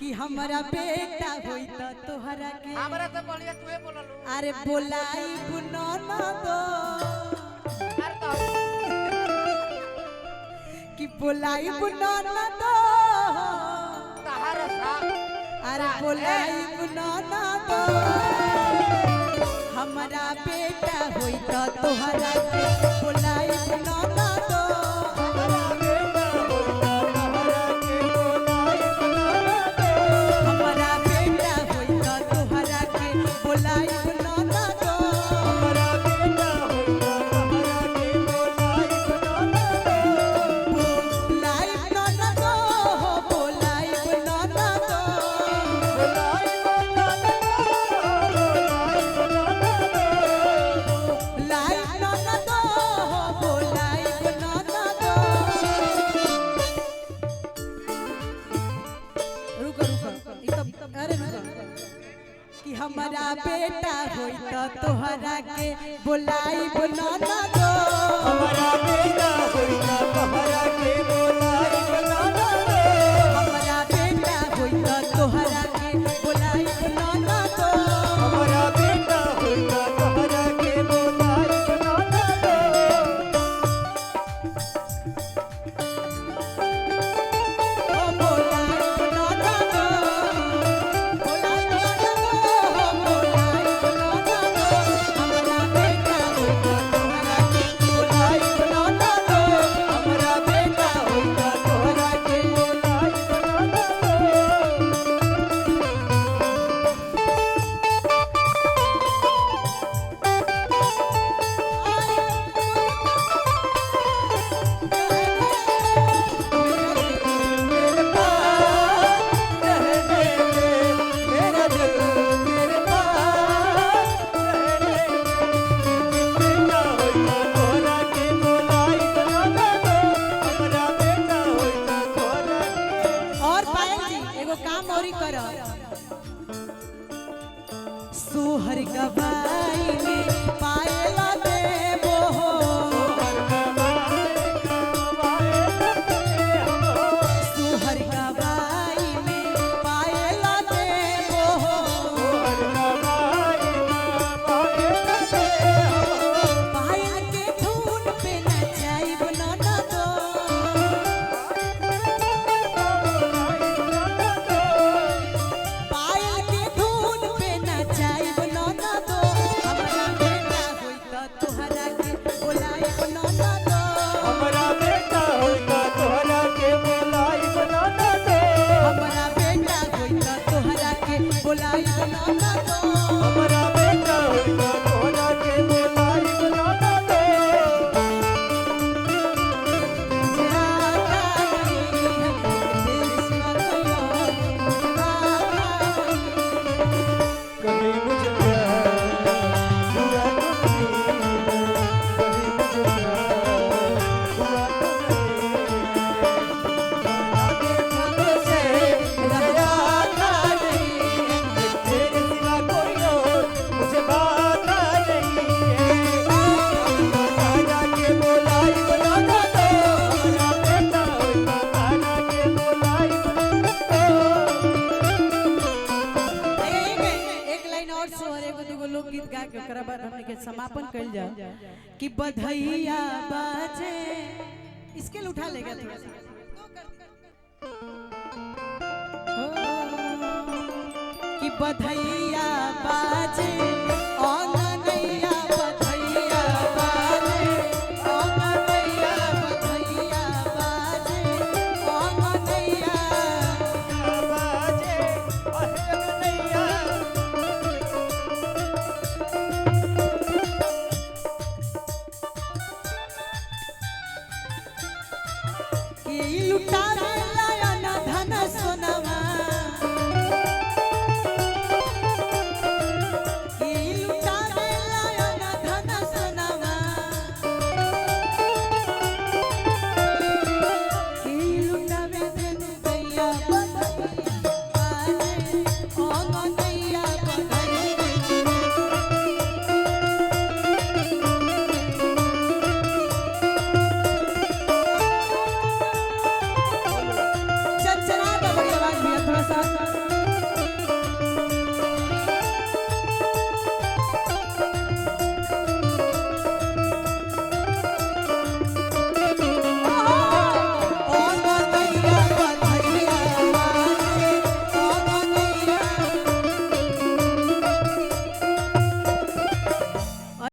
कि हमारा बेटा होई त तोहरा के हमरा तो बढ़िया तूए बोललू। अरे बोलाई बुनो ना दो अरे तो कि बोलाई बुनो ना दो तहारा सा अरे बोलाई बुनो ना दो हमारा बेटा होई त तोहरा के बोलाई बुनो ना दो कि हमारा बेटा होई त तोहरा के बोलाई बुनो ना दो हमारा बेटा होई त तोहरा के बोलाई बुनो ना दो हमारा बेटा होई त तोहरा के बोलाई बुनो ना दो हमारा बेटा होई त तोहरा के बोलाई बुनो ना दो ओ बोलाई बुनो ना दो बोलाई बुनो ना दो बोलाई बुनो ना दो हमारा बेटा होई त तोहरा के बोलाई बुनो ना दो हमारा बेटा होई त तोहरा के बोलाई बुनो ना दो मेरा दिल तेरे पास बेटा होई त तोहरा के बोलाई बुनो ना दो हमारा बेटा होई त तोहरा के और पायल जी एगो काम औरी कर सोहर गवाई में पायल देबो हो सोहर गवाई में पायल देबो हो पायल के धुन पे नचाई बनो ना दो पायल के धुन पे नचाई बनो ना दो हमारा बेटा होई त तोहरा के बोलाई बनो ना दो हमारा बेटा होई त तोहरा के बोलाई बुनो ना दो हमारा बेटा होई त तोहरा के बोलाई बनो ना दो हमारा बेटा होई त तोहरा के बोलाई बुनो ना दो कभी मुझे प्यार हुआ तो नहीं कभी मुझे प्यार हुआ तो नहीं आगे फूलों से मुझे आता नहीं तेरे सिवा कोई और मुझे बाता नहीं है तारा के बोलाई बुनो ना दो हमारा बेटा होई त तारा के बोलाई बुनो ना दो एक लाइन और सोहर एगो दूगो लोकगीत गा के ओकरा बाद हमने के समापन कइल जाओ कि बधैया बाजे इसके लिए उठा लेगा थोड़ा सा कि बधैया बाजे अंगनैया बधैया बाजे अंगनैया बधैया बाजे अंगनैया बाजे अहे नैया कि लुटावे लायन धन सोनवा कि दादा